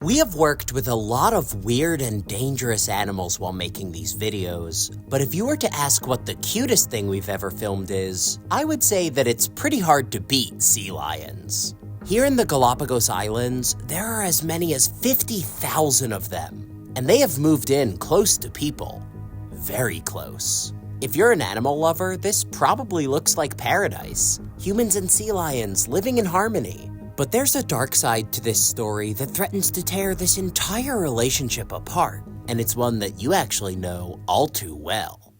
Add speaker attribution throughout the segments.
Speaker 1: We have worked with a lot of weird and dangerous animals while making these videos, but if you were to ask what the cutest thing we've ever filmed is, I would say that it's pretty hard to beat sea lions. Here in the Galápagos Islands, there are as many as 50,000 of them, and they have moved in close to people. Very close. If you're an animal lover, this probably looks like paradise. Humans and sea lions living in harmony. But there's a dark side to this story that threatens to tear this entire relationship apart, and it's one that you actually know all too well.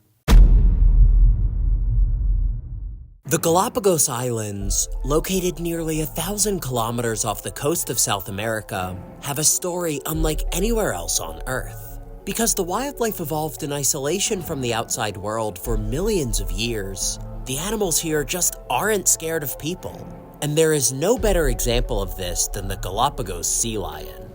Speaker 1: The Galápagos Islands, located nearly 1,000 kilometers off the coast of South America, have a story unlike anywhere else on Earth. Because the wildlife evolved in isolation from the outside world for millions of years, the animals here just aren't scared of people. And there is no better example of this than the Galápagos sea lion.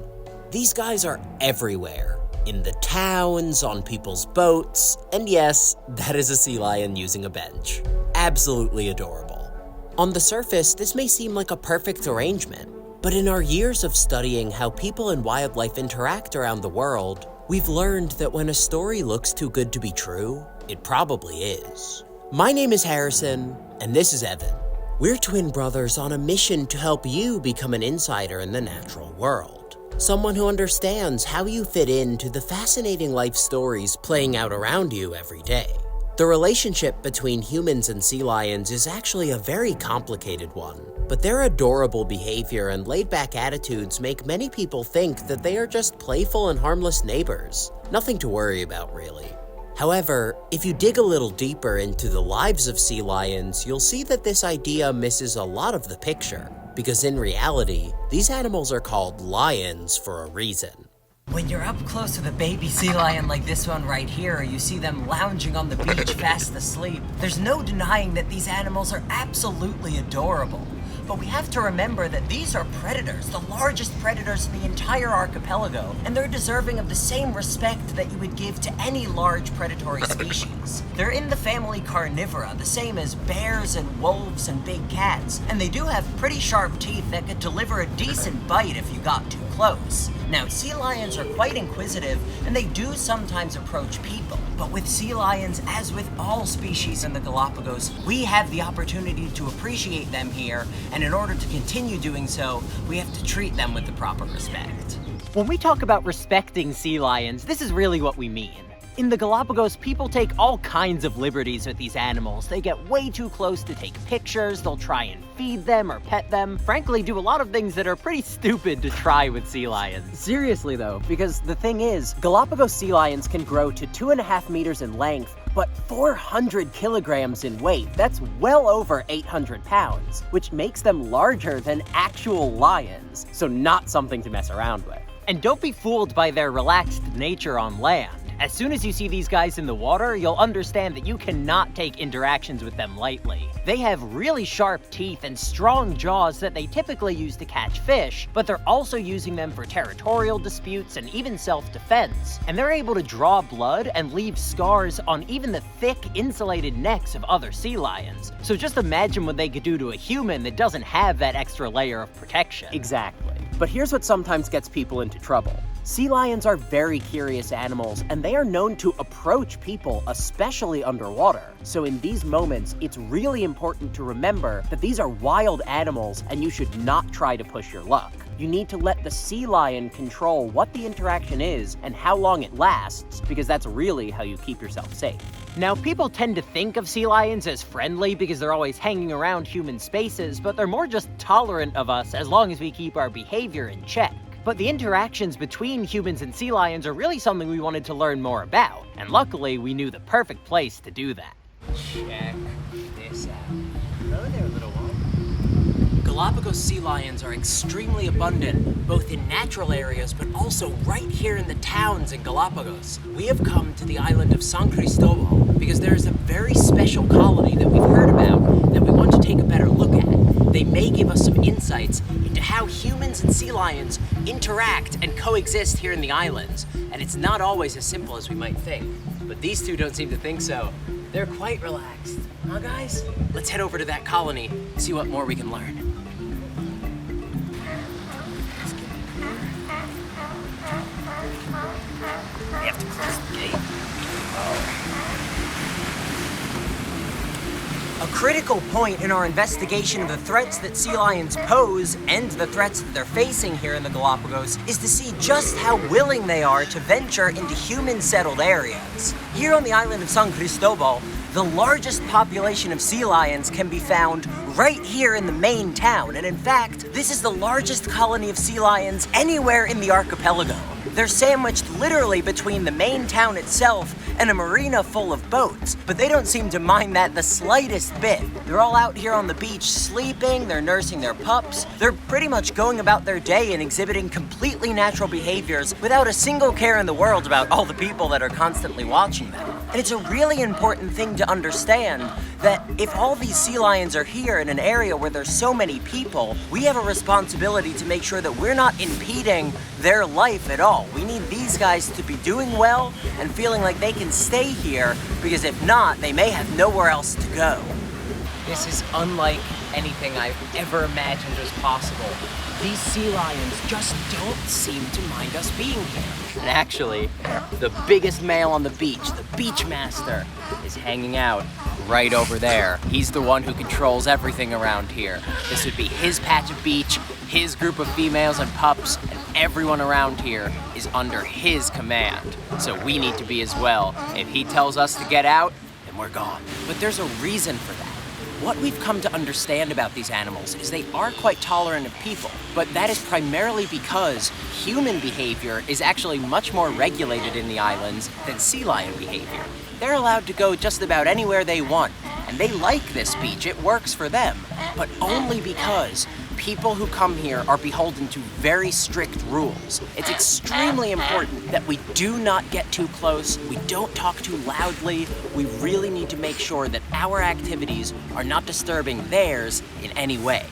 Speaker 1: These guys are everywhere, in the towns, on people's boats, and yes, that is a sea lion using a bench. Absolutely adorable. On the surface, this may seem like a perfect arrangement, but in our years of studying how people and wildlife interact around the world, we've learned that when a story looks too good to be true, it probably is. My name is Harrison, and this is Evan. We're twin brothers on a mission to help you become an insider in the natural world. Someone who understands how you fit into the fascinating life stories playing out around you every day. The relationship between humans and sea lions is actually a very complicated one, but their adorable behavior and laid-back attitudes make many people think that they are just playful and harmless neighbors. Nothing to worry about, really. However, if you dig a little deeper into the lives of sea lions, you'll see that this idea misses a lot of the picture, because in reality, these animals are called lions for a reason.
Speaker 2: When you're up close with a baby sea lion like this one right here, or you see them lounging on the beach fast asleep, there's no denying that these animals are absolutely adorable. But we have to remember that these are predators, the largest predators in the entire archipelago, and they're deserving of the same respect that you would give to any large predatory species. They're in the family Carnivora, the same as bears and wolves and big cats, and they do have pretty sharp teeth that could deliver a decent bite if you got too close. Now, sea lions are quite inquisitive, and they do sometimes approach people. But with sea lions, as with all species in the Galapagos, we have the opportunity to appreciate them here, and in order to continue doing so, we have to treat them with the proper respect.
Speaker 3: When we talk about respecting sea lions, this is really what we mean. In the Galapagos, people take all kinds of liberties with these animals. They get way too close to take pictures, they'll try and feed them or pet them, frankly do a lot of things that are pretty stupid to try with sea lions. Seriously though, because the thing is, Galapagos sea lions can grow to 2.5 meters in length, but 400 kilograms in weight. That's well over 800 pounds, which makes them larger than actual lions, so not something to mess around with. And don't be fooled by their relaxed nature on land. As soon as you see these guys in the water, you'll understand that you cannot take interactions with them lightly. They have really sharp teeth and strong jaws that they typically use to catch fish, but they're also using them for territorial disputes and even self-defense. And they're able to draw blood and leave scars on even the thick, insulated necks of other sea lions. So just imagine what they could do to a human that doesn't have that extra layer of protection.
Speaker 4: Exactly. But here's what sometimes gets people into trouble. Sea lions are very curious animals, and they are known to approach people, especially underwater. So in these moments, it's really important to remember that these are wild animals, and you should not try to push your luck. You need to let the sea lion control what the interaction is and how long it lasts, because that's really how you keep yourself safe.
Speaker 3: Now, people tend to think of sea lions as friendly because they're always hanging around human spaces, but they're more just tolerant of us as long as we keep our behavior in check. But the interactions between humans and sea lions are really something we wanted to learn more about, and luckily we knew the perfect place to do that.
Speaker 2: Check this out. Hello there, little one.
Speaker 1: Galápagos sea lions are extremely abundant, both in natural areas but also right here in the towns in Galápagos. We have come to the island of San Cristobal because there is a very special colony that we've heard about that we want to take a better look at. They may give us some insights into how humans and sea lions interact and coexist here in the islands, and it's not always as simple as we might think. But these two don't seem to think so. They're quite relaxed. Huh, guys? Let's head over to that colony, see what more we can learn.
Speaker 2: Close the gate. A critical point in our investigation of the threats that sea lions pose and the threats that they're facing here in the Galapagos is to see just how willing they are to venture into human-settled areas. Here on the island of San Cristobal, the largest population of sea lions can be found right here in the main town, and in fact, this is the largest colony of sea lions anywhere in the archipelago. They're sandwiched literally between the main town itself and a marina full of boats, but they don't seem to mind that the slightest bit. They're all out here on the beach sleeping, they're nursing their pups, they're pretty much going about their day and exhibiting completely natural behaviors without a single care in the world about all the people that are constantly watching them. And it's a really important thing to understand that if all these sea lions are here in an area where there's so many people, we have a responsibility to make sure that we're not impeding their life at all. We need these guys to be doing well and feeling like they can stay here, because if not, they may have nowhere else to go.
Speaker 4: This is unlike anything I've ever imagined was possible. These sea lions just don't seem to mind us being here. And actually, the biggest male on the beach, the beach master, is hanging out right over there. He's the one who controls everything around here. This would be his patch of beach, his group of females and pups, and everyone around here is under his command. So we need to be as well. If he tells us to get out, then we're gone. But there's a reason for that. What we've come to understand about these animals is they are quite tolerant of people, but that is primarily because human behavior is actually much more regulated in the islands than sea lion behavior. They're allowed to go just about anywhere they want, and they like this beach, it works for them, but only because people who come here are beholden to very strict rules. It's extremely important that we do not get too close, we don't talk too loudly, we really need to make sure that our activities are not disturbing theirs in any way.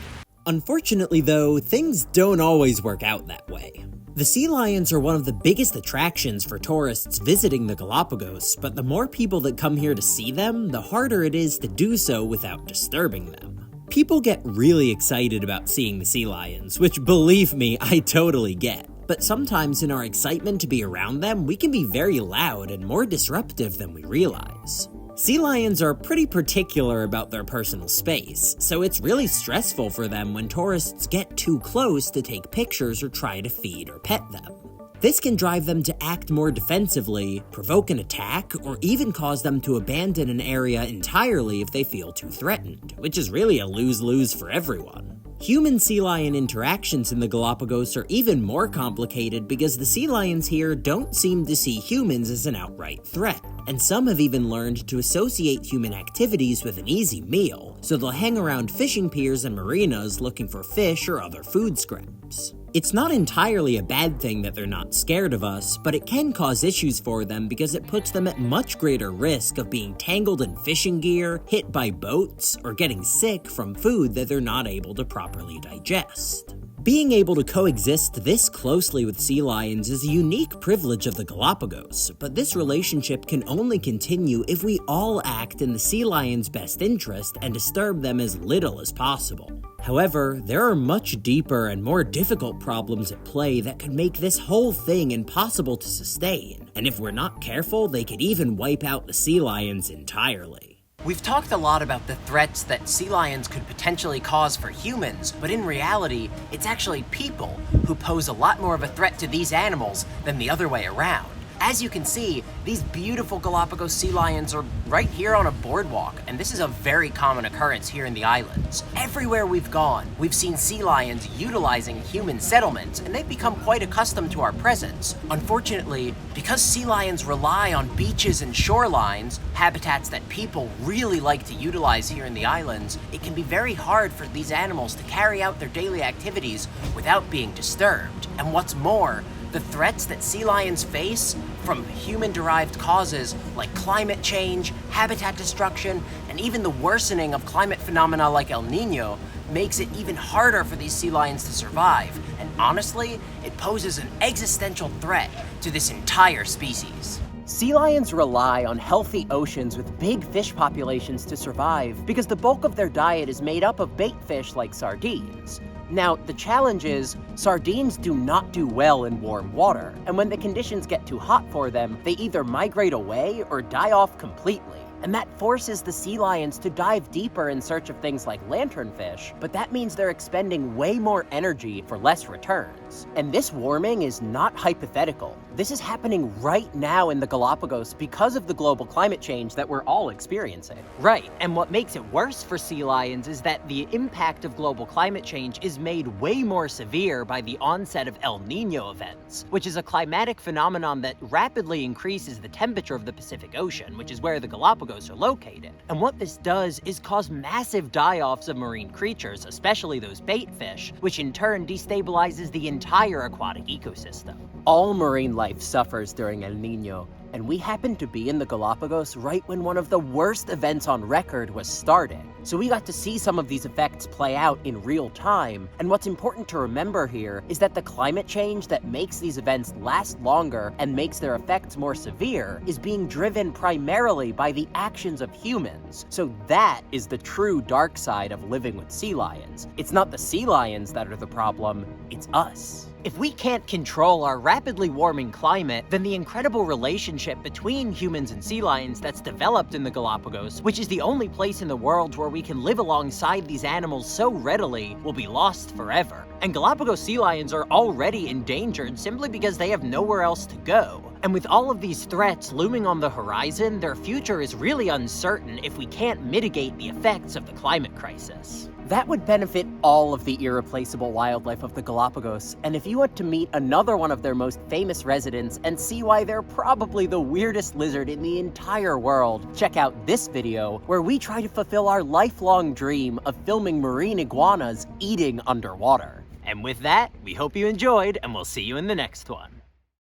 Speaker 1: Unfortunately though, things don't always work out that way. The sea lions are one of the biggest attractions for tourists visiting the Galapagos, but the more people that come here to see them, the harder it is to do so without disturbing them. People get really excited about seeing the sea lions, which believe me, I totally get. But sometimes in our excitement to be around them, we can be very loud and more disruptive than we realize. Sea lions are pretty particular about their personal space, so it's really stressful for them when tourists get too close to take pictures or try to feed or pet them. This can drive them to act more defensively, provoke an attack, or even cause them to abandon an area entirely if they feel too threatened, which is really a lose-lose for everyone. Human-sea lion interactions in the Galapagos are even more complicated because the sea lions here don't seem to see humans as an outright threat, and some have even learned to associate human activities with an easy meal, so they'll hang around fishing piers and marinas looking for fish or other food scraps. It's not entirely a bad thing that they're not scared of us, but it can cause issues for them because it puts them at much greater risk of being tangled in fishing gear, hit by boats, or getting sick from food that they're not able to properly digest. Being able to coexist this closely with sea lions is a unique privilege of the Galapagos, but this relationship can only continue if we all act in the sea lion's best interest and disturb them as little as possible. However, there are much deeper and more difficult problems at play that could make this whole thing impossible to sustain, and if we're not careful, they could even wipe out the sea lions entirely.
Speaker 4: We've talked a lot about the threats that sea lions could potentially cause for humans, but in reality, it's actually people who pose a lot more of a threat to these animals than the other way around. As you can see, these beautiful Galapagos sea lions are right here on a boardwalk, and this is a very common occurrence here in the islands. Everywhere we've gone, we've seen sea lions utilizing human settlements, and they've become quite accustomed to our presence. Unfortunately, because sea lions rely on beaches and shorelines, habitats that people really like to utilize here in the islands, it can be very hard for these animals to carry out their daily activities without being disturbed. And what's more, the threats that sea lions face from human-derived causes like climate change, habitat destruction, and even the worsening of climate phenomena like El Nino makes it even harder for these sea lions to survive. And honestly, it poses an existential threat to this entire species. Sea lions rely on healthy oceans with big fish populations to survive because the bulk of their diet is made up of bait fish like sardines. Now, the challenge is, sardines do not do well in warm water, and when the conditions get too hot for them, they either migrate away or die off completely. And that forces the sea lions to dive deeper in search of things like lanternfish, but that means they're expending way more energy for less returns. And this warming is not hypothetical. This is happening right now in the Galapagos because of the global climate change that we're all experiencing.
Speaker 3: Right, and what makes it worse for sea lions is that the impact of global climate change is made way more severe by the onset of El Niño events, which is a climatic phenomenon that rapidly increases the temperature of the Pacific Ocean, which is where the Galapagos are located. And what this does is cause massive die-offs of marine creatures, especially those bait fish, which in turn destabilizes the entire aquatic ecosystem.
Speaker 4: All marine life suffers during El Niño, and we happened to be in the Galapagos right when one of the worst events on record was starting. So we got to see some of these effects play out in real time, and what's important to remember here is that the climate change that makes these events last longer and makes their effects more severe is being driven primarily by the actions of humans. So that is the true dark side of living with sea lions. It's not the sea lions that are the problem, it's us.
Speaker 3: If we can't control our rapidly warming climate, then the incredible relationship between humans and sea lions that's developed in the Galapagos, which is the only place in the world where we can live alongside these animals so readily, will be lost forever. And Galapagos sea lions are already endangered simply because they have nowhere else to go. And with all of these threats looming on the horizon, their future is really uncertain if we can't mitigate the effects of the climate crisis.
Speaker 4: That would benefit all of the irreplaceable wildlife of the Galapagos, and if you want to meet another one of their most famous residents and see why they're probably the weirdest lizard in the entire world, check out this video where we try to fulfill our lifelong dream of filming marine iguanas eating underwater.
Speaker 3: And with that, we hope you enjoyed, and we'll see you in the next one.